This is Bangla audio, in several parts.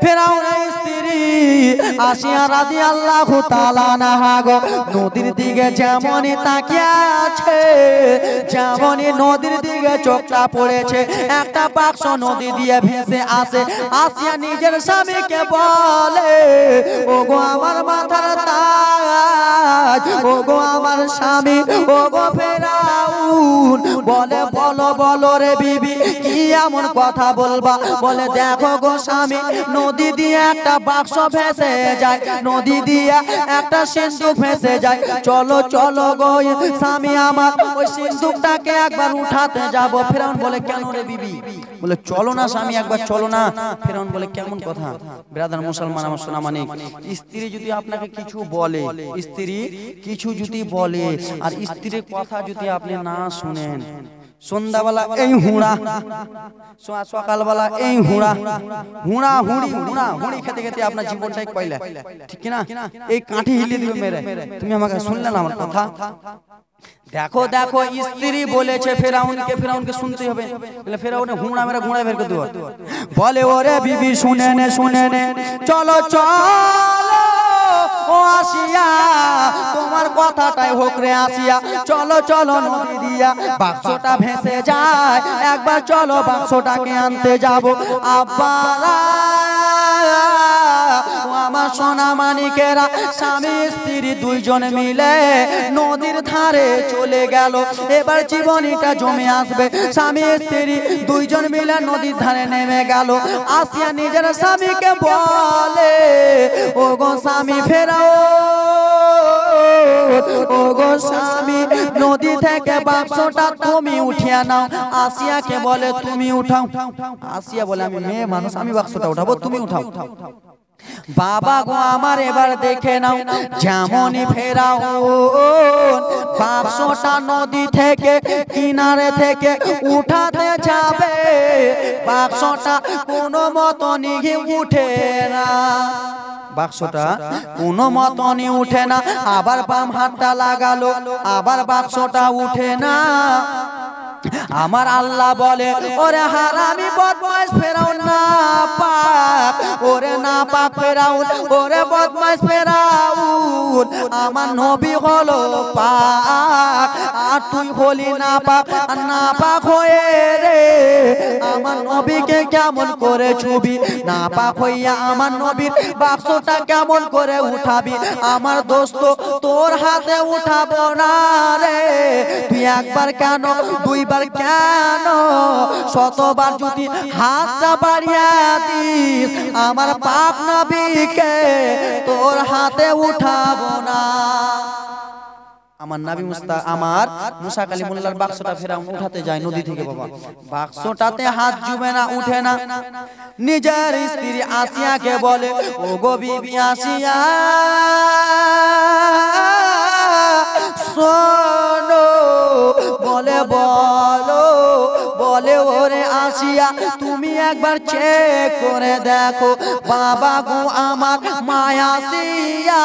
ফেরাউনের স্ত্রী আসিয়া রাদিয়াল্লাহু তাআলা আনহা গো নদীর দিকে যেমনই তাকিয়ে আছে, যেমনই নদীর দিকে চোখটা পড়েছে, একটা বাক্স নদী দিয়ে ভেসে আসে। আসিয়া নিজের স্বামীকে বলে, ওগো আমার মাথার তাজ, ওগো আমার স্বামী, ওগো ফেরাউন। বলে বলো বলো রে বিবি, কি এমন কথা বলবা? বলে দেখো গো স্বামী, নদী দিয়ে একটা বাক্স ভেসে যায়, নদী দিয়ে একটা সিন্ধুক ভেসে যায়। চলো চলো গো স্বামী আমার, ওই সিন্ধুকটাকে একবার উঠাতে যাব। ফেরাউন বলে কেন রে বিবি? বলে চলো না স্বামী, একবার চলো না। ফেরাউন বলে কেমন কথা? ব্রাদার মুসলমান আমার সোনা মানিক, স্ত্রী যদি আপনাকে কিছু বলে, স্ত্রী কিছু যদি বলে আর স্ত্রীর কথা যদি আপনি না শুনেন, সন্ধ্যাবেলা এই হুড়া, সকালবেলা এই হুড়া হুড়া হুড়ি হুড়া হুড়ি খেতে খেতে আপনার জীবনটাই কইলে, ঠিক কিনা? এই কাঠি হিলিয়ে দিবে মেরে। তুমি আমাকে শুনলে না আমার কথা? দেখো দেখো, স্ত্রী বলেছে ফেরাউনকে, ফেরাউনকে শুনতে হবে। বলে ফেরাউনে হুড়া মেরে ঘুড়া বের করে দেব। বলে ওরে বিবি শুনে নে, শুনে নে, চলো চলো ও আসিয়া, তোমার কথাটাই হোক রে আসিয়া। চলো চলো নদী দিয়া বাক্সটা ভেসে যায়, একবার চলো বাক্সটাকে আনতে যাব। আব্বারা আমার সোনা মানিকেরা, স্বামী স্ত্রী দুইজন মিলে নদীর ধারে চলে গেল। এবার জীবনীটা জমে আসবে। স্বামী স্ত্রী দুইজন মিলে নদীর ধারে নেমে গেল। আসিয়া নিজের স্বামীকে বলে, ওগো স্বামী ফেরাও, ওগো স্বামী নদী থেকে বাক্সটা তুমি উঠিয়ে নাও। আসিয়াকে বলে তুমি উঠাও। আসিয়া বলে আমি মেয়ে মানুষ, আমি বাক্সটা উঠাবো, তুমি উঠাও। বাবা গো আমার এবার দেখে নাও, যেমনই ফেরাউন বাক্সটা নদী থেকে কিনারে থেকে উঠাতে যাবে, বাক্সটা কোনো মতনই উঠে না। বাক্সটা কোনো মতনই উঠে না। আবার বাম হাতটা লাগালো, আবার বাক্সটা উঠে না। আমার আল্লাহ বলে, ওরে হারামি বদমাশ ফেরাউন না পাক, ওরে না পাক ফেরাউন, ওরে বদমাশ ফেরাউন, আমার নবী হলো পাক আর তুই হলি না পাক। না পাক হয়ে রে আমার নবীকে কেমন করে ছুবি? না পাক হইয়া আমার নবীর বাক্সটা কেমন করে উঠাবি? আমার দোস্ত তোর হাতে উঠাবো না রে। তুই একবার কেন, দুইবার কেন, শতবার যদি হাতটা বাড়িয়ে দিস, আমার পাক নবীকে তোর হাতে উঠাবো না। আমার নবী আমার মুসা কালিমুল্লাহর বাক্সটা ফেরাউন উঠাতে যায় নদী থেকে। বাবা বাক্সটাতে হাত জুবে না, উঠে না। নিজের স্ত্রী আসিয়াকে বলে, ওগো বিবি আসিয়া শোনো, বলে বলো, বলে ওরে আসিয়া তুমি একবার চেক করে দেখো, বাবা গো আমার মায়া আসিয়া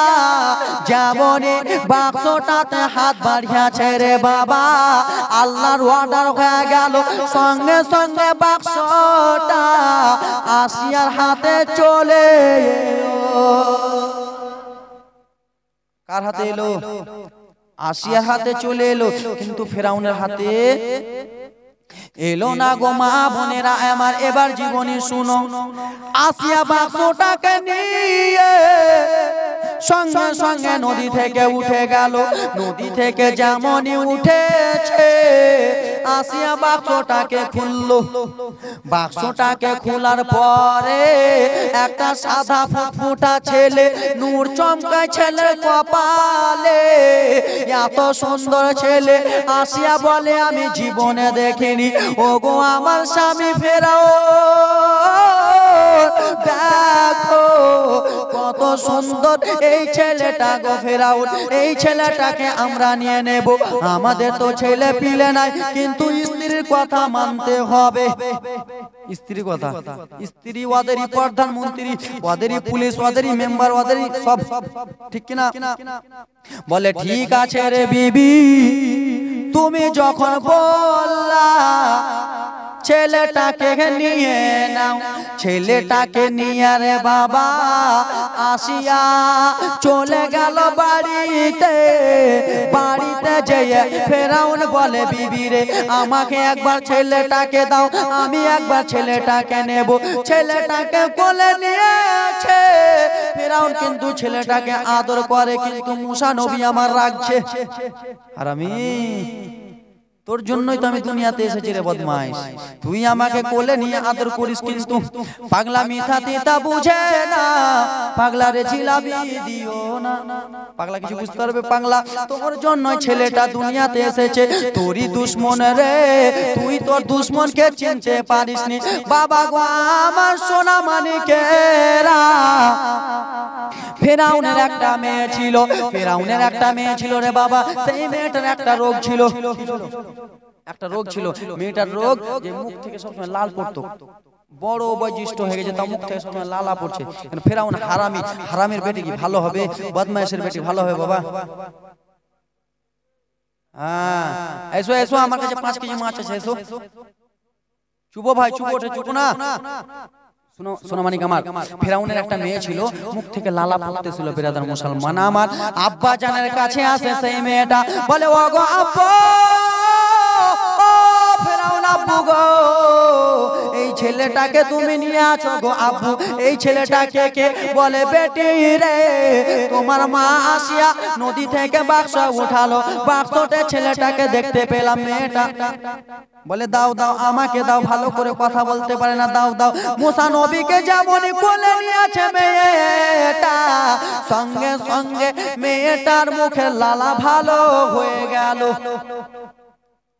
যেমনই বাক্সটাতে হাত বাড়িয়েছে রে বাবা, আল্লাহর অর্ডার হয়ে গেল, সঙ্গে সঙ্গে বাক্সটা আসিয়ার হাতে চলে এলো। কার হাতে এলো? আসিয়ার হাতে চলে এলো, কিন্তু ফেরাউনের হাতে এলো না গো। মা বোনেরা আমার এবার জীবনী শুনো। আসিয়া বাক্সটাকে নিয়ে সঙ্গে সঙ্গে নদী থেকে উঠে গেল। নদী থেকে যেমনই উঠেছে আসিয়া বাক্সটাকে খুললো। বাক্সটাকে খোলার পরে একটা সাদা ফুটফুটা ছেলে, নূর চমকায় ছেলের কপালে, এত সুন্দর ছেলে আসিয়া বলে আমি জীবনে দেখিনি। ওগো আমার স্বামী ফেরাও, দেখো কত সুন্দর এই ছেলেটা গো ফেরাউন, এই ছেলেটাকে আমরা নিয়ে নেব। আমাদের তো ছেলে পিলে নাই, কিন্তু স্ত্রীর কথা মানতে হবে। স্ত্রী কথা, স্ত্রী ওদেরই প্রধানমন্ত্রী, ওদেরই পুলিশ, ওদেরই মেম্বার, ওদেরই সব, ঠিক কিনা? বলে ঠিক আছে রে বিবি, তুমি যখন বললা ছেলেটাকে নিয়ে নাও। ছেলেটাকে নিয়ে রে বাবা আসিয়া চলে গেল বাড়িতে। বাড়িতে যেয়ে ফেরাউন বলে বিবি রে আমাকে একবার ছেলেটাকে দাও, আমি একবার ছেলেটাকে নেব। ছেলেটাকে কোলে নিয়েছে ফেরাউন, কিন্তু ছেলেটাকে আদর করে, কিন্তু মুসা নবী আমার রাখছে। আর আমি তোর জন্যই তো আমি দুনিয়াতে এসেছি রে বদমাইশ, তুই আমাকে কোলে নিয়ে আদর করিস, কিন্তু পাগলা মিঠা তিতা বুঝে না, পাগলা রে জিলাপি দিও না। পাগলা কিছু বুঝতে পারবে? পাগলা তোর জন্যই ছেলেটা দুনিয়াতে এসেছে, তোরই দুশ্মন রে, তুই তোর দুশ্মনকে চিনতে পারিসনি। বাবা গো আমার সোনা মানিকেরা, ফেরাউনের একটা মেয়ে ছিল, ফেরাউনের একটা মেয়ে ছিল রে বাবা। সেই মেয়েটার একটা রোগ ছিল, একটা রোগ ছিল। মেয়েটার রোগ যে মুখ থেকে সবসময় লাল পড়তো, বড় বৈশিষ্ট্য হয়ে গেছে, তার মুখ থেকে সবসময় লালা পড়ছে। ফেরাউন হারামি, হারামির বেটি কি ভালো হবে? বদমাইশের বেটি ভালো হবে বাবা? হ্যাঁ এসো এসো, আমার কাছে 5 কেজি মাছ আছে, এসো। চুপো ভাই চুপো, ওঠে চুপো না। শুনো শোনো মানিক আমার, ফেরাউনের একটা মেয়ে ছিল, মুখ থেকে লালা পড়তেছিল। বিরাদার মুসলমান আমার, আব্বা জানের কাছে আসে সেই মেয়েটা, বলে ও গো আব্বা, ও ফেরাউন আব্বু গো, এই ছেলেটাকে তুমি নিয়ে আছো গো আব্বু। এই ছেলেটাকে কে? বলে বেটি রে, তোমার মা আসিয়া নদী থেকে বাক্স উঠালো, বাক্সতে ছেলেটাকে দেখতে পেলাম। মেয়েটা বলে দাও দাও আমাকে দাও, ভালো করে কথা বলতে পারে না, দাও দাও। মুসা নবীকে যেমনই কোলে নিয়েছে মেয়েটা, সঙ্গে সঙ্গে মেয়েটার মুখে লালা ভালো হয়ে গেল।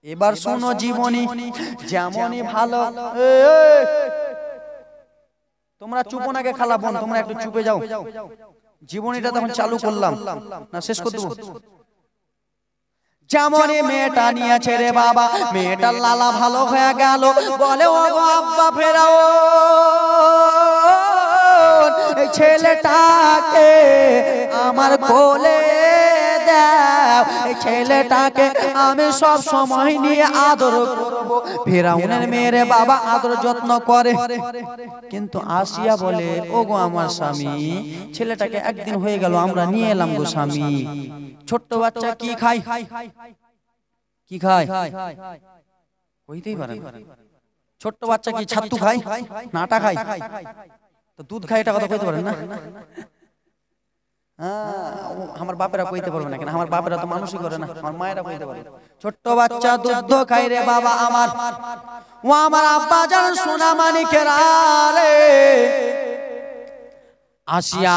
এবার শোনো জীবনী যেমনই ভালো। তোমরা চুপ নাকে খালা বোন, তোমরা একটু চুপে যাও। জীবনীটা তখন চালু করলাম না, শেষ করে দেবো। যেমনই মেয়েটা নিয়েছে রে বাবা, মেয়েটার লালা ভালো হয়ে গেল। বলে ও গো আব্বা ফেরাও, এই ছেলেটাকে আমার কোলে দাও, এই ছেলেটাকে আমি সব সময় নিয়ে আদর করব। ফেরাউনের মেয়ে রে বাবা আদর যত্ন করে, কিন্তু আসিয়া বলে ও গো আমার স্বামী, ছেলেটাকে একদিন হয়ে গেল আমরা নিয়ে এলাম গো স্বামী। ছোট্ট বাচ্চা কি খায়? কি খায়? কইতেই পারে না। ছোট্ট বাচ্চা কি ছাতু খায় না আটা খায়? তো দুধ খায়, এটা কথা কইতে পারেন না? আমার বাপেরা কইতে পারবে না কেন? আমার বাপেরা তো মানুষই করে না, আমার মায়েরা কইতে পারে। ছোট্ট বাচ্চা দুধ খায় রে বাবা আমার। ও আমার আব্বা জান সোনা মানিকেরা রে, আসিয়া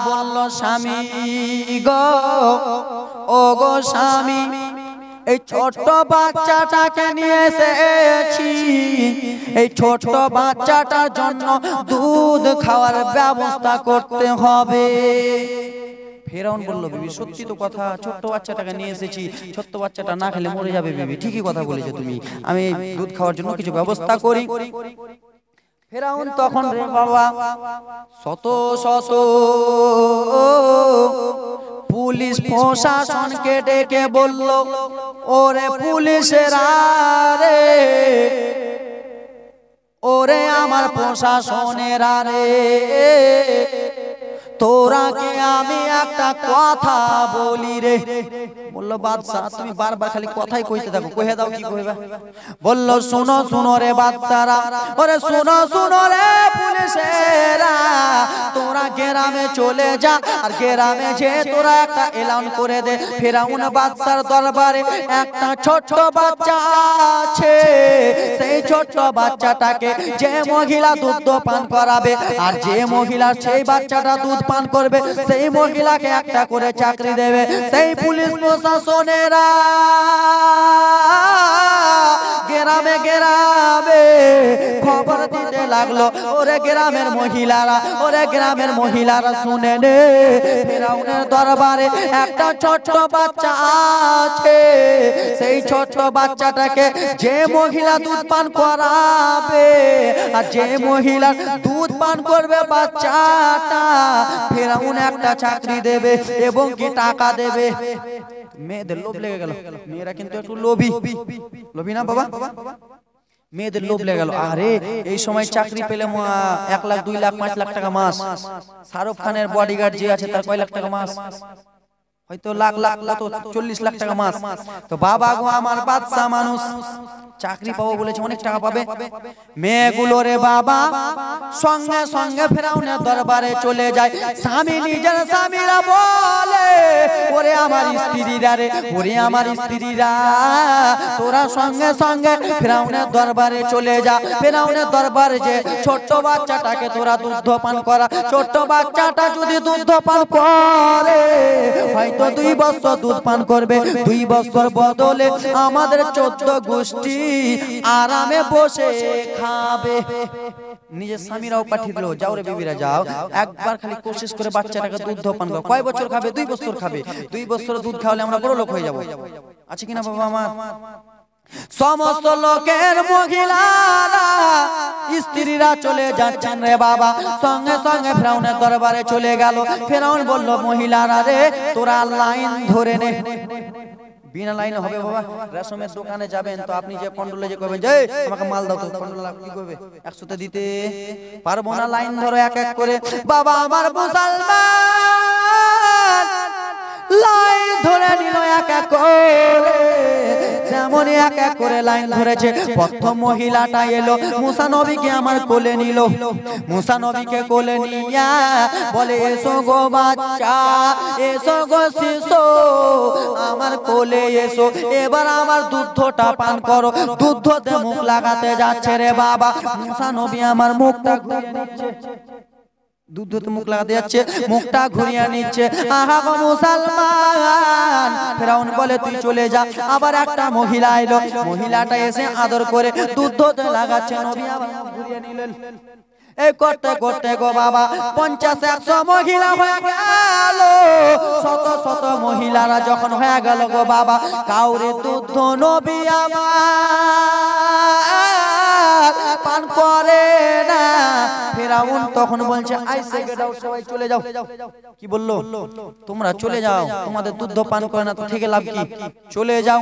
বলল স্বামী গো, ও গো স্বামী, এই ছোট্ট বাচ্চাটাকে নিয়ে এসেছি, এই ছোট্ট বাচ্চাটার জন্য দুধ খাওয়ার ব্যবস্থা করতে হবে। ফেরাউন বলল বিবি সত্যি তো কথা, ছোট্ট বাচ্চাটাকে নিয়ে এসেছি, ছোট্ট বাচ্চাটা না খেলে মরে যাবে বিবি, ঠিকই কথা বলেছো তুমি, আমি দুধ খাওয়ার জন্য কিছু ব্যবস্থা করি। ফেরাউন তখন রে বাবা শত শত পুলিশ প্রশাসনকে ডেকে বলল, ওরে পুলিশেরা রে, ওরে আমার প্রশাসনেরা রে, তোরাকে আমি একটা কথা বলি রে। বললো বাদশাহ তুমি বারবার খালি কথাই কইতে থাকো, কহে দাও কি কইবা। বললো শুনো শুনো রে বাদশারা, ওরে শুনো শুনো রে পুলিশেরা, তোরা গ্রামে চলে যা, আর গ্রামে যে তোরা একটা এলান করে দে, ফেরাউন বাদশার দরবারে একটা ছোট্ট বাচ্চা আছে, সেই ছোট্ট বাচ্চাটাকে যে মহিলা দুধ পান করাবে, আর যে মহিলা সেই বাচ্চাটা দুধ পান করবে, সেই মহিলাকে একটা করে চাকরি দেবে। সেই পুলিশ প্রশাসনেরা গ্রামে গ্রামে খবর দিতে লাগলো, ওরে গ্রামের মহিলারা, ওরে গ্রামের মহিলারা শুনে নে, ফেরাউনের দরবারে একটা ছোট্ট বাচ্চা আছে, সেই ছোট্ট বাচ্চাটাকে যে মহিলা দুধ পান করাবে, আর যে মহিলা দুধ পান করবে বাচ্চাটা, ফেরাউন একটা চাকরি দেবে এবং কি টাকা দেবে। মেয়েদের লোভ লেগে গেল, মেয়েরা কিন্তু একটু লোভী, লোভী না বাবা? মেয়েদের লোভ লেগে গেল, আরে এই সময় চাকরি পেলে 1 লাখ 2 লাখ 5 লাখ টাকা মাস, শাহরুখ খানের বডিগার্ড যে আছে তার কয় লাখ টাকা মাস, হয়তো লাখ লাখ কত 40 লাখ টাকা মাস। তো বাবা গো আমার বাদশা মানুষ, চাকরি পাবো বলেছে, অনেক টাকা পাবে। মেয়েগুলো রে বাবা সঙ্গে সঙ্গে ফেরাউনের দরবারে চলে যায়। স্বামী নিজের স্বামীরা বলে, ওরে আমার স্ত্রীরা রে, ওরে আমার স্ত্রীরা, তোরা সঙ্গে সঙ্গে ফেরাউনের দরবারে চলে যা। ফেরাউনের দরবারে যে ছোট্ট বাচ্চাটাকে তোরা দুধ পান করা, ছোট্ট বাচ্চাটা যদি দুধ পান করে হয়তো 2 বছর দুধ পান করবে, 2 বছর বদলে আমাদের 14 গোষ্ঠী আরামে বসে খাবে। নিজের স্বামীরাও পাঠিয়ে দিল, যাও রে বিবিরা যাও, একবার খালি কোশিশ করে বাচ্চাটাকে দুধ পান করো। কয় বছর খাবে? 2 বছর খাবে। 2 বছর দুধ খাওয়ালে আমরা বড় লোক হয়ে যাব, আছে কিনা বাবা আমার? সমস্ত লোকের মহিলারা স্ত্রীরা চলে যাচ্ছেন রে বাবা, সঙ্গে সঙ্গে ফেরাউনের দরবারে চলে গেল। ফেরাউন বলল, মহিলারা রে তোরা লাইন ধরে নে। বিনা লাইনে হবে বাবা? রেশমের দোকানে যাবেন তো আপনি যে কন্ট্রোলে যে করবেন যে আমাকে মাল দাও, তো কন্ট্রোল কি করবে? 100তে দিতে পারবো না, লাইন ধরো এক এক করে। বাবা আমার মুসলমান লাইন ধরে নিল এক এক করে, যেমন এক এক করে লাইন ধরেছে। প্রথম মহিলাটা এলো, মুসা নবীকে আমার কোলে নিল। মুসা নবীকে কোলে নিয়া বলে, এসো গো বাচ্চা, এসো গো শিশু, আমার কোলে এসো, এবার আমার দুধটা পান করো। দুধতে মুখ লাগাতে যাচ্ছে রে বাবা, মুসা নবী আমার মুখটা ঘুরিয়ে নিচ্ছে, দুধতে মুখ লাগাতে যাচ্ছে, মুখটা ঘুরিয়ে নিচ্ছে। আহা গো মুসলমান, ফেরাউন বলে তুই চলে যা। আবার একটা মহিলা এলো, মহিলাটা এসে আদর করে দুধতে লাগাচ্ছে, নবী আবার ঘুরিয়ে নিলেন। এই করতে করতে গো বাবা 50-100 মহিলা হয়ে গেল। শত শত মহিলারা যখন হয়ে গেল গো বাবা, কাউরে দুধ নবী আমার পান করে না। ফেরাউন তখন বলছে, আইসে গেটাও সবাই চলে যাও। কি বললো? তোমরা চলে যাও, তোমাদের দুধ পান করে না তো থেকে লাভ কি, চলে যাও।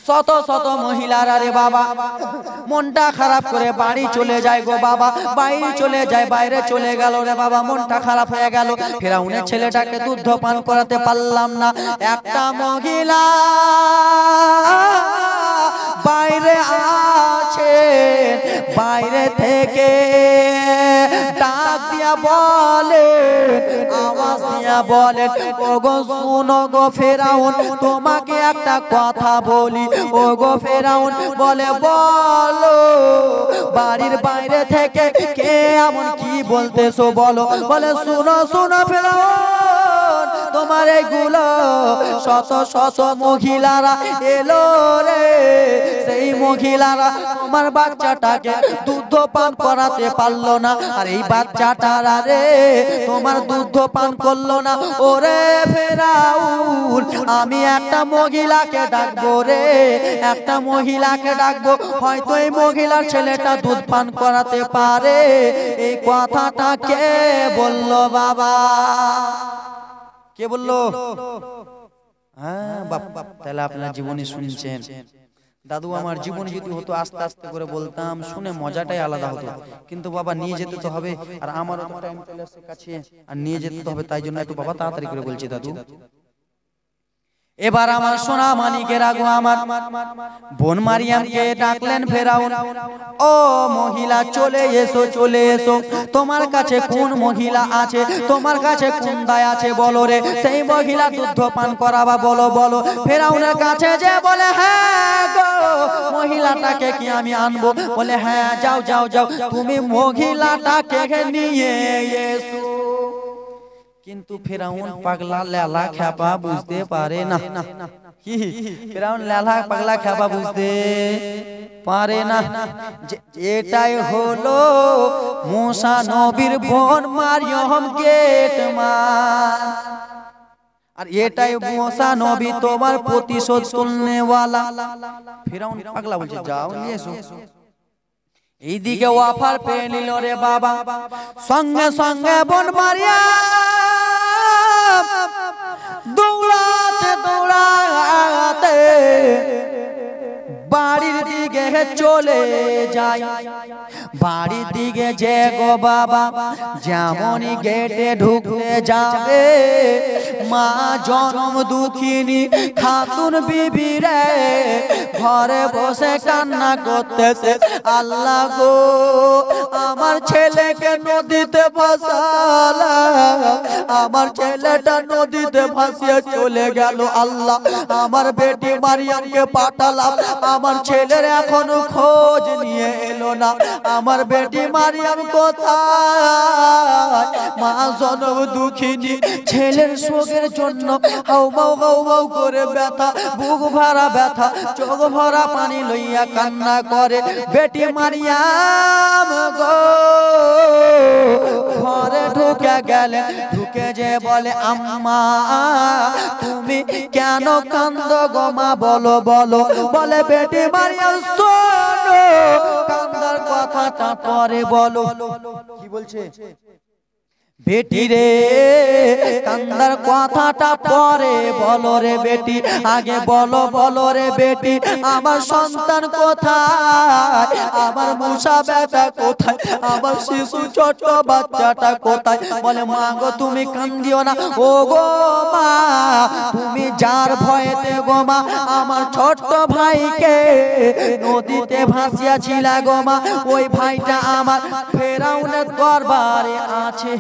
শত শত মহিলারা রে বাবা মনটা খারাপ করে বাড়ি চলে যায় গো বাবা, বাইরে চলে যায়, বাইরে চলে গেল রে বাবা, মনটা খারাপ হয়ে গেল। ফেরাউনের ছেলেটাকে দুধ পান করাতে পারলাম না। একটা মহিলা বাইরে আছে, বাইরে থেকে ডাক দিয়া বলে, আওয়াজ দিয়া বলে, ওগো শুনো গো ফেরাউন, তোমাকে একটা কথা বলি। ওগো ফেরাউন বলে, বলো। বাড়ির বাইরে থেকে কে এমন কি বলতেছো বলো? বলে, শুনো শুনো ফেরাউন, তোমার এইগুলো শত শত মহিলারা এলো রে, সেই মহিলারা তোমার বাচ্চাটাকে দুধ পান করাতে পারলো না, আর এই বাচ্চাটারা রে তোমার দুধ পান করলো না। ওরে ফেরাউন, আমি একটা মহিলাকে ডাকবো রে, একটা মহিলাকে ডাকবো, হয়তো এই মহিলার ছেলেটা দুধ পান করাতে পারে। এই কথাটা কে বললো বাবা? কে বললো? হ্যাঁ বাপ, তাহলে আপনার জীবনী শুনছেন। দাদু আমার জীবনী যদি হতো আস্তে আস্তে করে বলতাম, শুনে মজাটাই আলাদা হতো, কিন্তু বাবা নিয়ে যেতে তো হবে, আর আমারও তো টাইম চলে আসছে কাছে, আর নিয়ে যেতে তো হবে, তাই জন্য একটু বাবা তাড়াতাড়ি করে বলছি দাদু। এবার আমার সোনা মানিকের আগো আমার বোন মারিয়ামকে ডাকলেন ফেরাউন, ও মহিলা চলে এসো, চলে এসো, তোমার কাছে কোন মহিলা আছে, তোমার কাছে কোন দায় আছে বলো রে, সেই মহিলা দুধ পান করাবা, বলো বলো। ফেরাউনের কাছে যে বলে, হ্যাঁ গো মহিলাটাকে কি আমি আনবো? বলে, হ্যাঁ যাও যাও যাও, তুমি মহিলাটাকে নিয়ে এসো। কিন্তু ফেরাউন পাগলা লেলা খ্যাপা বুঝতে পারে না। কি ফেরাউন লেলা পাগলা খ্যাপা বুঝতে পারে না যে এটাই হলো মুসা নবীর বোন মারিয়ম গেট মা, আর এটাই মুসা নবী তোমার প্রতিশোধ তুলনেওয়ালা। ফেরাউন পাগলা বলছে, যাও নিয়ে এসো। এইদিকে অফার পেয়ে নিল রে বাবা, সঙ্গে সঙ্গে বোন মারিয়াম দৌড়াতে দৌড়াতে বাড়ির দিকে চলে যায়। বাড়ির দিকে যে গো বাবা যেমনই গেটে ঢুকতে যাবে, মা জনম দুঃখিনী খাতুন বিবি রে ঘরে বসে কান্না করতেছে, আল্লাহ গো আমার ছেলেকে নদীতে ভাসালা, আমার ছেলেটা নদীতে ভাসিয়ে চলে গেল। আল্লাহ আমার বেটি মারিয়ামকে পাঠালাম, আমার ছেলের এখনো খোঁজ নিয়ে এলো না, আমার বেটি মারিয়াম কোথায়? মা জনম দুঃখিনী ছেলের শোকের জন্য হাউমাউ হাউমাউ করে ব্যথা, বুক ভরা ব্যথা, চোখ ভরা পানি লইয়া কান্না করে। বেটি মারিয়াম গো ঘরে ঢুকে গেলেন, ঢুকে যে বলে আম্মা তুমি কেন কান্দ গো মা, বলো বলো। বলে বেটি মারিয়াম শোনো, কান্দার কথাটা পরে বলো। কি বলছে? বেটি রে কান্দার কথাটা পরে বলো রে বেটি, আগে বলো বলো রে বেটি আমার সন্তান কোথায়, আমার মুসা বেটা কোথায়, আমার শিশু ছোট বাচ্চাটা কোথায়? বলে মা গো তুমি কান্দিও না, ও গো মা তুমি যার ভয়েতে গো মা আমার ছোট্ট ভাইকে নদীতে ভাসিয়াছিলা গো মা, ওই ভাইটা আমার ফেরাউনের দরবারে আছে।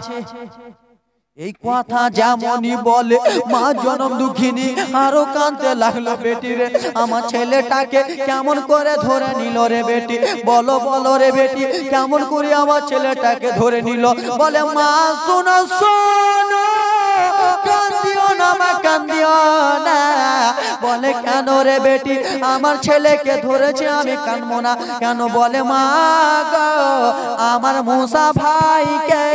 এই কথা যেমনই বলে মা জনম দুঃখিনী আরো কাঁদতে লাগলো। বেটি রে আমার ছেলেটাকে কেমন করে ধরে নিল রে বেটি, বলো বলো রে বেটি কেমন করে আমার ছেলেটাকে ধরে নিল? বলে মা শোনো শোনো, কান্দিও না মা কান্দিও না। বলে কেন রে বেটি আমার ছেলেকে ধরেছে আমি কাঁদবো না কেন? বলে মা গো আমার মুসা ভাইকে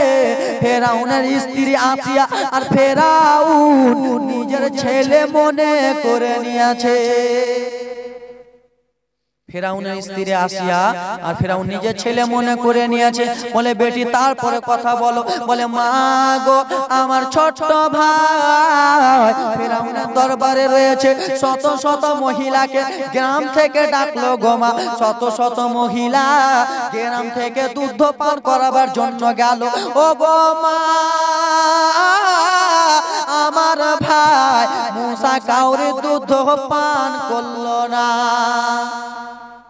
ফেরাউনের স্ত্রী আসিয়া আর ফেরাউন নিজের ছেলে মনে করে নিয়েছে। ফেরাউনের স্ত্রী আসিয়া আর ফেরাউন নিজের ছেলে মনে করে নিয়েছে। বলে বেটি তারপরে কথা বলো। বলে মা গো আমার ছোট্ট ভাই ফেরাউনের দরবারে রয়েছে, শত শত মহিলাকে গ্রাম থেকে ডাকলো গো মা, শত শত মহিলা গ্রাম থেকে দুধ পান করাবার জন্য গেল। ও গো মা আমার ভাই মুসা কাউরে দুধ পান করলো না।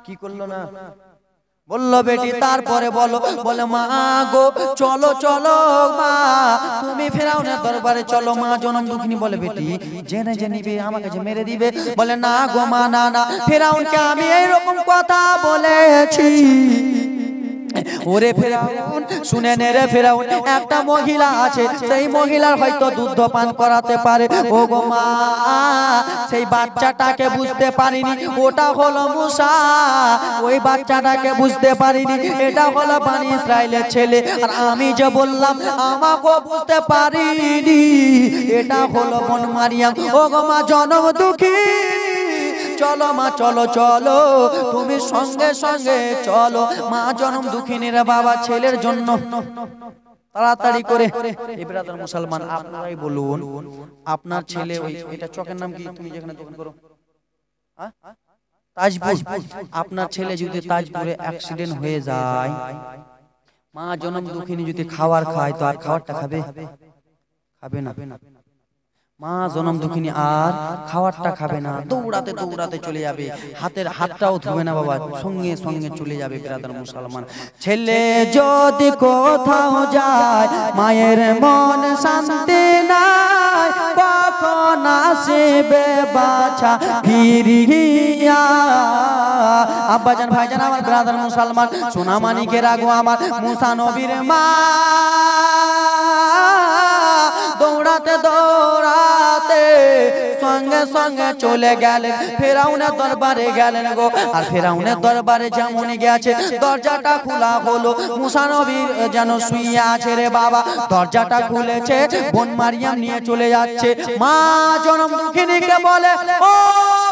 কি করলো না? বললো বেটি তারপরে বলো। বলে মা গো চলো চলো মা তুমি ফেরাউনের দরবারে চলো। মা জনম দুঃখিনী বলে বেটি জেনে যে নিবে আমাকে যে মেরে দিবে। বলে না গো মা না না, ফেরাউনকে আমি এইরকম কথা বলেছি। ওরে ফেরাউন শুনে নে রে ফেরাউন, একটা মহিলা আছে সেই মহিলার হয়তো দুধ পান করাতে পারে। ও গো মা সেই বাচ্চাটাকে বুঝতে পারিনি ওটা হলো মুসা, ওই বাচ্চাটাকে বুঝতে পারিনি এটা হলো বনি ইসরাইলের ছেলে। আর আমি যে বললাম আমাকে বুঝতে পারিনি এটা হলো বোন মারিয়াম। ও গো মা জনম দুঃখিনী চলো মা চলো চলো তুমি সঙ্গে সঙ্গে চলো। মা জনম দুঃখিনীর বাবা ছেলের জন্য তাড়াতাড়ি করে। ব্রাদার মুসলমান আপনারাই বলুন আপনার ছেলে ওই এটা চকের নাম কি তুমি যেখানে দোকান করো তাজপুর, আপনার ছেলে যদি তাজপুরে অ্যাক্সিডেন্ট হয়ে যায়, মা জনম দুঃখিনী যদি খাবার খায় তো আর খাবারটা খাবে? খাবে না। মা জনম দুঃখিনী আর খাবারটা খাবে না, দৌড়াতে দৌড়াতে চলে যাবে, হাতটাও ধোবে না বাবা, সঙ্গে সঙ্গে চলে যাবে। ব্রাদার মুসলমান ছেলে যদি কোথাও যায় মায়ের মন শান্তি নাই, কখন আসবে বাছা ফিরিয়া। আব্বাজান ভাইজান আমার ব্রাদার মুসলমান সোনা মানিকের আগো আমার মুসা নবীর মা দৌড়াতে দৌড়াতে সঙ্গে সঙ্গে চলে গেলেন ফেরাউনের দরবারে গেলেন গো। আর ফেরাউনের দরবারে যেমনই গেছে দরজাটা খোলা হলো, মুসা নবী যেন শুয়ে আছে রে বাবা, দরজাটা খুলেছে, বোন মারিয়াম নিয়ে চলে যাচ্ছে। মা জনম দুঃখিনীকে বলে ও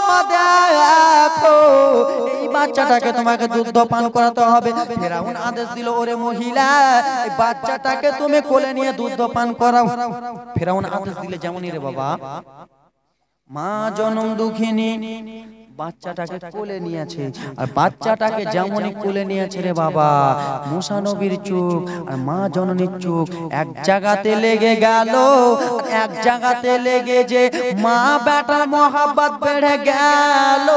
মা দেখো এই বাচ্চাটাকে তোমাকে দুধ পান করাতে হবে। ফেরাউন আদেশ দিল ওরে মহিলা এই বাচ্চাটাকে তুমি কোলে নিয়ে দুধ পান করাও। ফেরাউন আদেশ দিলে যেমনই রে বাবা, মা জনম দুঃখিনী বাচ্চাটাকে কোলে নিয়েছে, আর বাচ্চাটাকে যেমনই কোলে নিয়েছে রে বাবা, মুসা নবীর চোখ আর মা জননীর চোখ এক জায়গাতে লেগে গেল। এক জায়গাতে লেগে যে মা বেটার মহাব্বত বেড়ে গেল,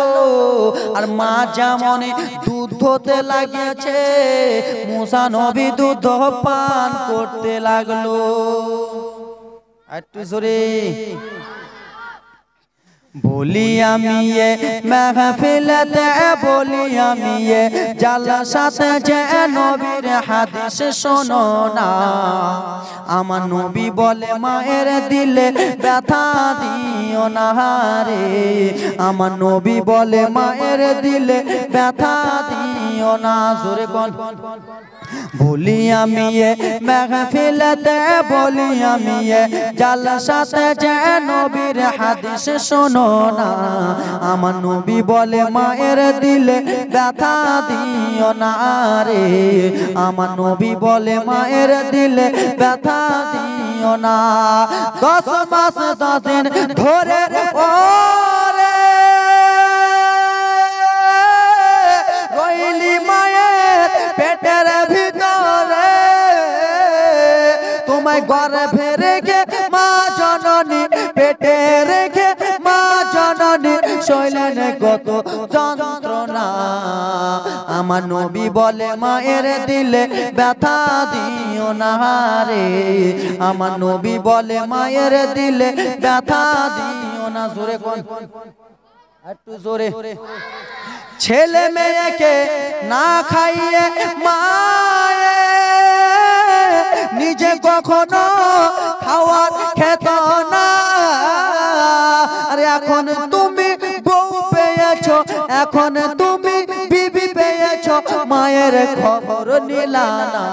আর মা যেমনই দুধ হতে লাগিয়েছে, মুসা নবী দুধ পান করতে লাগলো। একটু জোরে বলি আমি এ মাহফিলতে, বলি আমি এ জালসাতে যে নবীর হাদিস শোনো না। আমার নবী বলে মায়ের দিলে ব্যথা দিও না রে, আমার নবী বলে মায়ের দিলে ব্যথা দিও না। জোরে কোন বলি আমি এ মাহফিলতে, বলি আমি এ জালসাতে যে নবীর হাদিস শোনো না। আমার নবী বলে মায়ের দিলে ব্যথা দিও না রে, আমার নবী বলে মায়ের দিলে ব্যথা দিও না। 10 মাস 10 দিন ধরে ওরে রইলি মায়ের পেটের ভিতরে, তোমায় গর্ভে রেখে মা জননী, পেটে রেখে মা জননী শৈলেন কত যন্ত্রণা। আমার নবী বলে মায়ের দিলে ব্যথা দিও না রে, আমার নবী বলে মায়ের দিলে ব্যথা দিও না। জোরে কোন একটু জোরে। ছেলে মেয়েকে না খাইয়ে মায়ে নিজে কখনো খাওয়ার খেত না। আরে এখন তুমি বউ পেয়েছো, এখন তুমি বিবি পেয়েছো, মায়ের খবর নিলা না।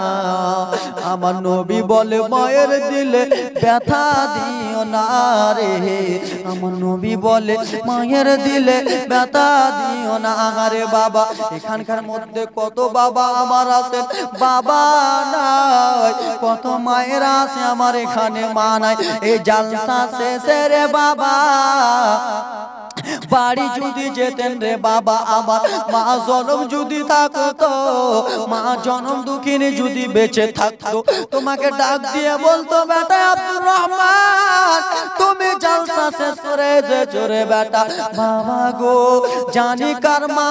আমার নবী বলে মায়ের দিলে ব্যথা দিও না রে, আমার নবী বলে মায়ের দিলে ব্যথা দিও না। আরে বাবা, এখানকার মধ্যে কত বাবা আমার আছে বাবা নাই, কত মায়েরা আছে আমার এখানে মা নাই। এই জালসা শেষে রে বাবা বাড়ি যদি যেতেন রে বাবা, আবার মা জনম যদি থাকতো, মা জনম দুঃখিনী যদি বেঁচে থাকতো, তোমাকে ডাক দিয়ে বলতো বেটা আব্দুর রহমান তুমি জালসা শেষ করে যে জোরে বেটা। বাবা গো জানি কার মা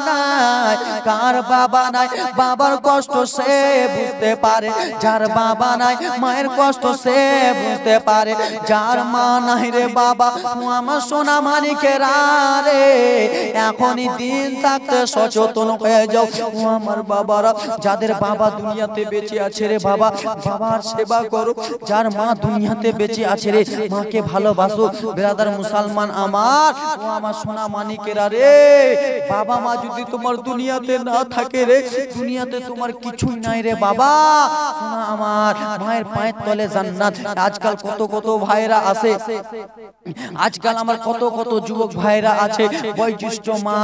নাই, কার বাবা নাই, বাবার কষ্ট সে বুঝতে পারে, যার বাবা নাই মায়ের কষ্ট সে বুঝতে পারে। যার মা নাই রে বাবা, আমার সোনা মানিকেরা রে, এখনই দিন থাকতে সচেতন হয়ে যাও। ও আমার বাবারা, যাদের বাবা দুনিয়াতে বেঁচে আছে রে বাবা, বাবার সেবা করো। যার মা দুনিয়াতে বেঁচে আছে রে, মাকে ভালোবাসো। ব্রাদার মুসলমান আমার, ও আমার সোনা মানিকেরা রে, বাবা মা যদি তোমার দুনিয়াতে না থাকে রে, দুনিয়াতে তোমার কিছুই নাই রে বাবা। সোনা আমার, মায়ের পায়ের তলে জান্নাত। আজকাল কত কত ভাইরা আছে, আজকাল আমার কত কত যুবক ভাইরা আছে, বয়োজ্যেষ্ঠ মা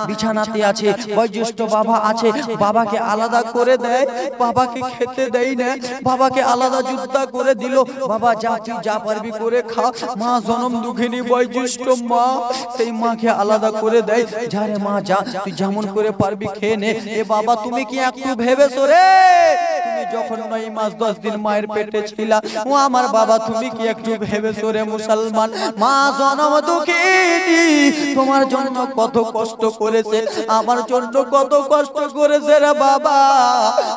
বিছানাতে আছে, বয়োজ্যেষ্ঠ বাবা আছে, বাবাকে আলাদা করে দেয়, বাবাকে খেতে দেয় না, বাবাকে আলাদা জুদা করে দিল, বাবা যা তুই যা পারবি করে খা। মা জনম দুঃখিনী বয়োজ্যেষ্ঠ মা, সেই মাকে আলাদা করে দেয়, যারে মা যা তুই যেমন করে পারবি খেয়ে নে। এ বাবা তুমি কি একটু ভেবেছো রে, তুমি যখন 9 মাস 10 দিন মায়ের পেটে ছিলা, ও আমার বাবা তুমি কি একটু ভেবেছো রে মুসলমান, মা জনম দুঃখিনী তোমার জন্য কত কষ্ট করেছে, আমার জন্য কত কষ্ট করেছে রে বাবা।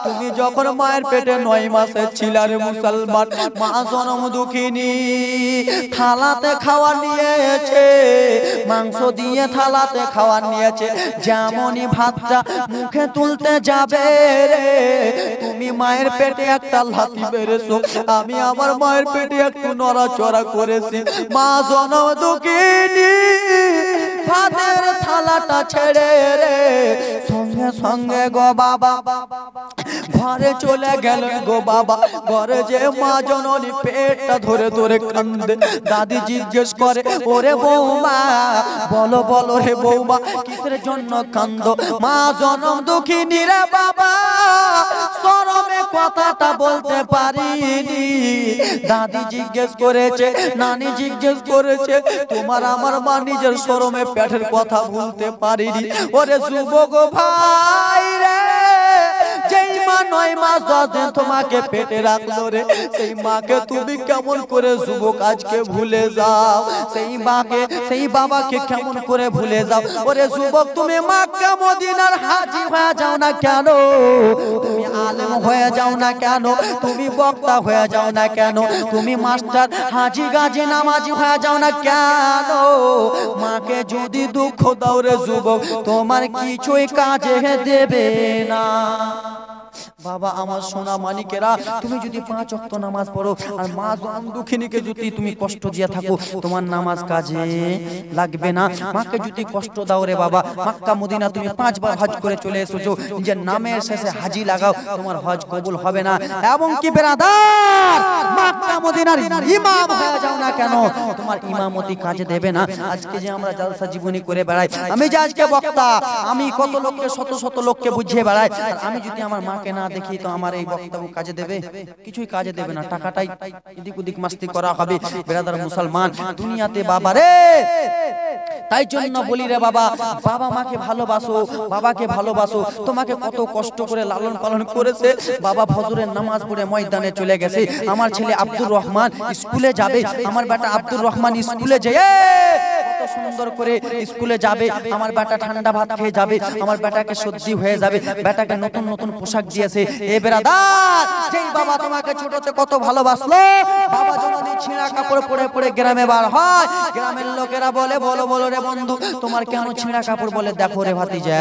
তুমি যখন মায়ের পেটে 9 মাসের ছিলা রে মুসলমান, মা জনম দুঃখিনী থালাতে খাওয়া নিয়েছে, মাংস দিয়ে থালাতে খাওয়া নিয়েছে, যেমনই ভাতটা মুখে তুলতে যাবে রে, তুমি মায়ের পেটে একটা লাথি মেরেছো, আমি আমার মায়ের পেটে একটু নড়াচড়া করেছি। মা জনম দুঃখিনী ভাতের থালাটা ছেড়ে রে সঙ্গে সঙ্গে গো বাবা ঘরে চলে গেলেন গো বাবা। ঘরে যে মা জননী পেটটা ধরে ধরে কান্দে, দাদি জিজ্ঞেস করে ওরে বৌমা বলো বলো রে বৌমা কিসের জন্য কান্দো? মা জনম দুঃখিনী রে বাবা শরমে কথাটা বলতে পারিনি। দাদি জিজ্ঞেস করেছে, নানি জিজ্ঞেস করেছে, তোমার আমার মা নিজের শরমে পেটের কথা ভুলতে পারিনি। ওরে যুবক ভাই রে, যেই মা 9 মাস 10 দিন তোমাকে পেটে রাখলো রে, সেই মাকে তুমি কেমন করে যুবক আজকে ভুলে যাও? সেই মাকে, সেই বাবাকে কেমন করে ভুলে যাও? ওরে যুবক, তুমি মক্কা মদিনার হাজী হয়ে যাও না কেন? তুমি আলেম হয়ে যাও না কেন? তুমি বক্তা হয়ে যাও না কেন? তুমি মাস্টার, হাজী, গাজী, নামাজি হয়ে যাও না কেন? মাকে যদি দুঃখ দাও রে যুবক, তোমার কিছুই কাজে দেবে না। বাবা আমার সোনা মানিকেরা, তুমি যদি 5 ওয়াক্ত নামাজ পড়ো আর মা জনম দুঃখিনীকে যদি তুমি কষ্ট দিয়ে থাকো, তোমার নামাজ কাজে লাগবে না। মাকে যদি কষ্ট দাও রে বাবা, মক্কা মদিনা তুমি 5 বার হজ করে চলে এসেছো, নিজের নামের শেষে হাজি লাগাও, তোমার হজ কবুল হবে না। এবং কি বেরাদার, মক্কা মদিনার ইমাম হয়ে যাও না কেন, তোমার ইমামতি কাজে দেবে না। আজকে যে আমরা জলসা জীবনী করে বেড়াই, আমি যে আজকে বক্তা, আমি কত লোককে, শত শত লোককে বুঝিয়ে বেড়াই, আর আমি যদি আমার মাকে না দেখি তো আমার এই বক্তব্য কাজে দেবে? কিছুই কাজে দেবে না। টাকাটাই এদিক ওদিক মাস্তি করা হবে। বেরাদার মুসলমান দুনিয়াতে বাবা রে, তাই জন্য বলি রে বাবা, বাবা মাকে ভালোবাসো, বাবাকে ভালোবাসো। তোমাকে কত কষ্ট করে লালন পালন করেছে। বাবা ফজরের নামাজ পড়ে ময়দানে চলে গেছে, আমার ছেলে আব্দুর রহমান স্কুলে যাবে, আমার বেটা আব্দুর রহমান স্কুলে যেয়ে সুন্দর করে স্কুলে যাবে, আমার বেটা ঠান্ডা ভাত খেয়ে যাবে, আমার বেটাকে সর্দি হয়ে যাবে, বেটাকে নতুন নতুন পোশাক দিয়েছে। এ বেরাদার, যেই বাবা তোমাকে ছোটতে কত ভালোবাসলো, বাবা জননী ছিঁড়া কাপড় পরে পরে গ্রামে বার হয়, গ্রামের লোকেরা বলে, বলো বলো রে বন্ধু, তোমার কেন ছিঁড়া কাপড়? বলে দেখো রে ভাতিজা,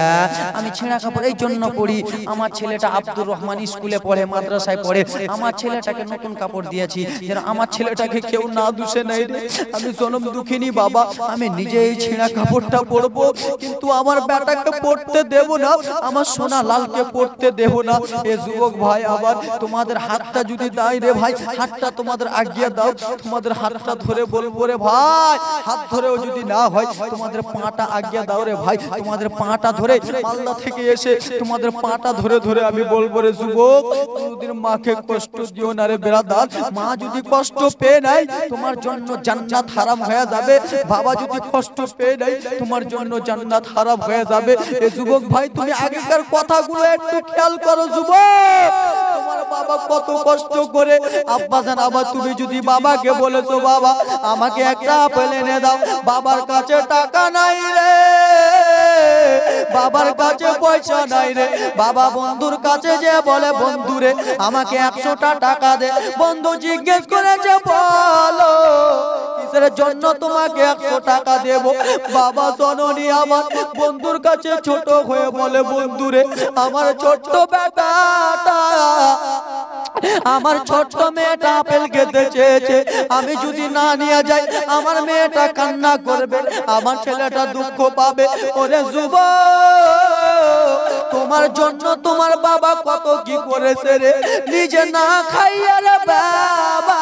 আমি ছিঁড়া কাপড় এই জন্য পরি, আমার ছেলেটা আব্দুর রহমান স্কুলে পড়ে, মাদ্রাসায় পড়ে, আমার ছেলেটাকে নতুন কাপড় দিয়েছি যেন আমার ছেলেটাকে কেউ না দোষে নেই রে। আমি জনম দুঃখিনী বাবা, আমি নিজেই ছিঁড়া কাপড়টা পরবো, কিন্তু আমার বেটাকে পড়তে দেব না, আমার সোনা লালকে পড়তে দেব না। এ যুবক ভাই, আবার তোমাদের হাতটা যদি দাই রে ভাই, হাতটা তোমাদের আগিয়ে দাও, তোমাদের হাতটা ধরে বলবো রে ভাই, হাত ধরেও যদি না হয় তোমাদের পাটা আগিয়ে দাও রে ভাই, তোমাদের পাটা ধরে মালদা থেকে এসে তোমাদের পাটা ধরে ধরে আমি বলবো রে যুবক, কোনদিন মাকে কষ্ট দিও না রে বেরাদার। মা যদি কষ্ট পেয়ে নেয় তোমার জন্য জান্নাত হারাম হয়ে যাবে, বাবা যদি কষ্ট পেয়ে নেয় তোমার জন্য জান্নাত হারাম হয়ে যাবে। এ যুবক ভাই, তুমি আগেকার কথাগুলো একটু খেয়াল করো যুবক, তোমার বাবা কত কষ্ট করে। আব্বাজান, আবার তুমি যদি বাবাকে বলেছো, বাবা আমাকে একটা আপেল এনে দাও, বাবার কাছে টাকা নাই রে, বাবার কাছে পয়সা নাই রে, বাবা বন্ধুর কাছে যে বলে, বন্ধু রে আমাকে 100টা টাকা দে। বন্ধু জিজ্ঞেস করেছে, বলো কিসের জন্য তোমাকে 100 টাকা দেব? বাবা জননী আমার বন্ধুর কাছে ছোট হয়ে বলে, বন্ধু রে আমার ছোট্ট বেটাটা, আমার ছোট্ট মেয়েটা আপেল খেতে চেয়েছে, আমি যদি না নিয়ে যাই আমার মেয়েটা কান্না করবে, আমার ছেলেটা দুঃখ পাবে। ওরে যুবক, তোমার জন্য তোমার বাবা কত কি করেছে রে, নিজে না খাইয়া রে বাবা,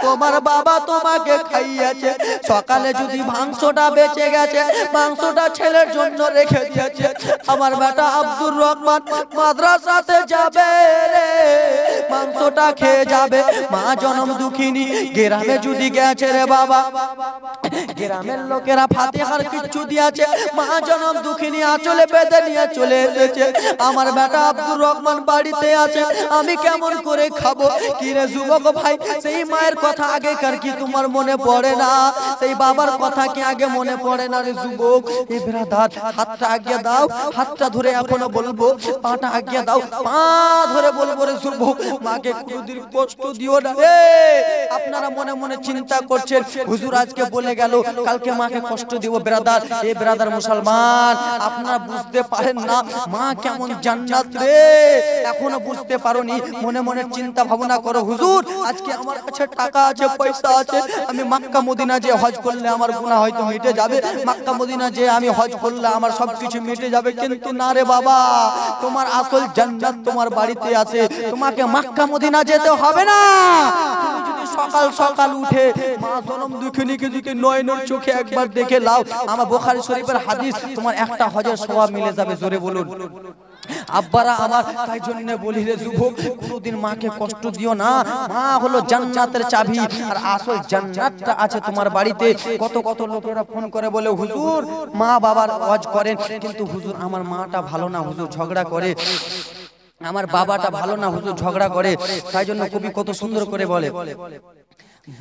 তোমার বাবা তোমাকে খাইয়েছে। সকালে যদি মাংসটা বেঁচে গেছে, মাংসটা ছেলের জন্য রেখে দিয়েছে, আমার বেটা আব্দুর রহমান মাদ্রাসাতে যাবে রে, মাংসটা খেয়ে যাবে। মা জনম দুঃখিনী গ্রামে যদি গেছে রে বাবা, গ্রামের লোকেরা ফাতিহার কিচ্ছু দিয়েছে, মা জনম দুঃখিনী আঁচলে বেঁধে নিয়ে চলে এসেছে, আমার বেটা আব্দুর রহমান বাড়িতে আছে, আমি কেমন করে খাবো? কি রে যুবক ভাই, সেই মায়ের কথা আগেকার কি তোমার মনে পড়ে না? সেই বাবার কথা কি আগে মনে পড়ে না রে যুবক? এই ব্রাদার, হাতটা আগিয়ে দাও, হাতটা ধরে এখনো বলবো, পাটা আগিয়ে দাও, পা ধরে বলবো রে যুবক, মাকে কোনোদিন কষ্ট দিও না রে। আপনারা মনে মনে চিন্তা করছেন, হুজুর আজকে বলে গেল কালকে মাকে কষ্ট দিব। ব্রাদার, এই ব্রাদার মুসলমান, আপনারা বুঝতে পারেন না মা কেমন জান্নাত রে, এখনো বুঝতে পারোনি? মনে মনে চিন্তা ভাবনা করো, হুজুর আজকে আমার কাছে টাকা আছে, পয়সা আছে, আমি মক্কা মদিনা যে হজ করলে আমার গুনাহ হয়তো মিটে যাবে, মক্কা মদিনা যে আমি হজ করলে আমার সবকিছু মিটে যাবে। কিন্তু না রে বাবা, তোমার আসল জান্নাত তোমার বাড়িতে আছে, তোমাকে মক্কা মদিনা যেতে হবে না। তুমি যদি সকাল সকাল উঠে মা জনম দুঃখিনীকে যদি নয়নের চোখে একবার দেখে লাও, আমার বুখারী শরীফের হাদিস, তোমার একটা হজের সওয়াব মিলে যাবে। জোরে বলুন। আব্বারা আমার, তাই জন্য বলি রে যুবক, কোনোদিন মাকে কষ্ট দিও না। মা হলো জান্নাতের চাবি, আর আসল জান্নাতটা আছে তোমার বাড়িতে। কত কত লোকেরা ফোন করে বলে হুজুর মা বাবার ওয়াজ করেন, কিন্তু হুজুর আমার মাটা ভালো না, হুজুর ঝগড়া করে, আমার বাবাটা ভালো না, হুজুর ঝগড়া করে। তাই জন্য কবি কত সুন্দর করে বলে,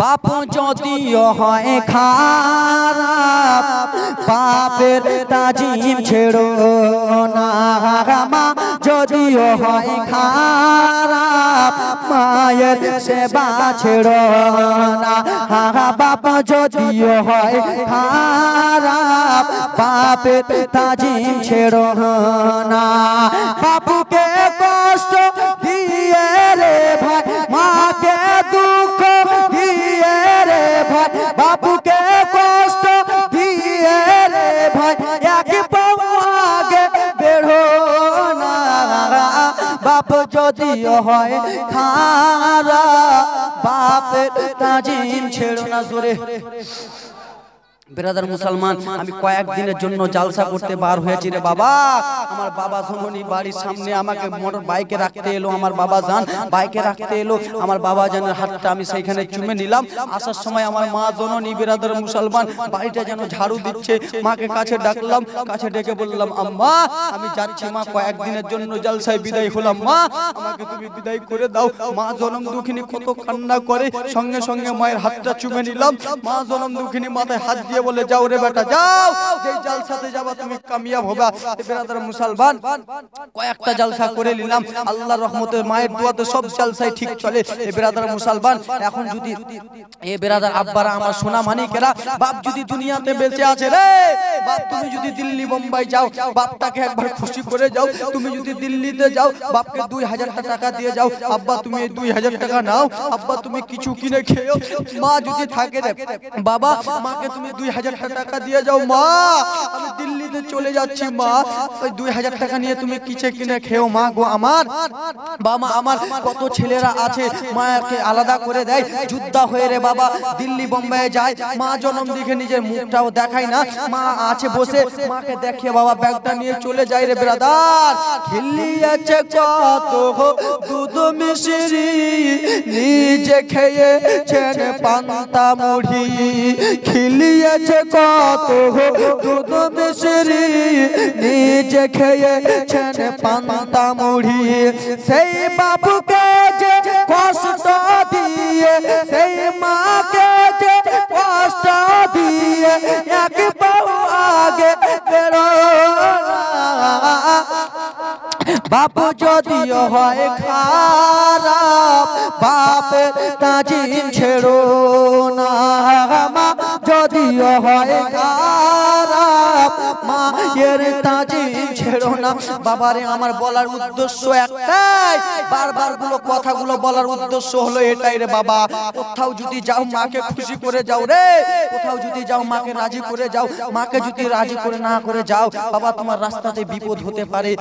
বাপ যদিও হয় খারাপ বাপের তাজিম ছেড়ো না, মা যদিও হয় খারাপ মায়ের সেবা ছেড়ো না, বাপ যদিও হয় খারাপ বাপের তাজিম ছেড়ো না। বাপুকে কষ্ট দিয়ে রে ভাই মাকে দুঃখ দিয়ে রে ভাই, বাপুকে কষ্ট দিয়ে রে ভাই এক পাও আগে বেরো না, বাপ যদিও হয় খারাপ বাপের তাজিম ছেড়ো না। জোরে ব্রাদার মুসলমান, আমি কয়েকদিনের জন্য জালসা করতে বার হয়েছি রে বাবা। আমার বাবা জননী বাড়ির সামনে আমাকে মোটর বাইকে রাখতে এলো, আমার বাবা জান বাইকে রাখতে এলো, আমার বাবা জানের হাতটা আমি সেইখানে চুমে নিলাম। আসার সময় আমার মা জননী ব্রাদার মুসলমান বাড়িটা যেন ঝাড়ু দিচ্ছে, মাকে কাছে ডাকলাম, কাছে ডেকে বললাম আম্মা আমি যাচ্ছি মা, কয়েকদিনের জন্য জালসায় বিদায় হলাম, মা আমাকে তুমি বিদায় করে দাও। মা জনম দুঃখিনী কত কান্না করে, সঙ্গে সঙ্গে মায়ের হাতটা চুমে নিলাম। মা জনম দুঃখিনী মাথায় হাত দিয়ে বলে যাও রে বেটা যাও, যেই জালসাতে যাবা তুমি কামিয়াব হবা। ব্রাদার মুসলমান কয়েকটা জালসা করে নিলাম, আল্লাহর রহমতে মায়ের দোয়াতে সব জালসাই ঠিক চলে। ব্রাদার মুসলমান এখন যদি ব্রাদার আব্বারা আমার সোনা মানিকেরা, বাপ যদি দুনিয়াতে বেঁচে আছে রে বাপ, তুমি যদি দিল্লি বোম্বাই যাও বাপটাকে একবার খুশি করে যাও। তুমি যদি দিল্লিতে যাও বাপকে 2000 টাকা দিয়ে যাও, আব্বা তুমি এই 2000 টাকা নাও, আব্বা তুমি কিছু কিনে খেও। মা যদি থাকে রে বাবা, মাকে তুমি 2000 টাকা দিয়ে যাও, মা আমি দিল্লিতে চলে যাচ্ছি, মা ওই 2000 টাকা নিয়ে তুমি কিছে কিনে খেও মা গো আমার। বাবা আমার কত ছেলেরা আছে মাকে আলাদা করে দেয়, যুদ্ধ হয়ে রে বাবা দিল্লি বোম্বাইয়ে যায়, মা জনম দিকে নিজের মুখটাও দেখায় না, মা আছে বসে মাকে দেখে বাবা ব্যাগটা নিয়ে চলে যায় রে ব্রাদার। খেলিয়েছে কত দুধ মিশরি নিজে খেয়েছেন পান্তা মুড়ি, খেলিয়েছে কত দুধ মিশরি নিজে খেয়েছেন পান্তা মুড়ি, সেই বাবুকে যে কষ্ট দিয়ে সেই মাকে যে কষ্ট দিয়ে এক পাও আগে বেরো না, বাপ যদিও হয় খারাপ বাপের তাজিম ছেড়ো না, মা যদিও হয় খারাপ মায়ের তাজিম ছেড়ো না। বাবারে আমার বলার উদ্দেশ্য একটাই, বারবার গুলো কথাগুলো বলার উদ্দেশ্য হলো এটাই রে বাবা, কোথাও যদি যাও মাকে খুশি করে যাও রে, কোথাও যদি যাও মাকে রাজি করে যাও, মাকে যদি রাজি করে না করে যাও বাবা তোমার রাস্তাতে বিপদ হতে পারে।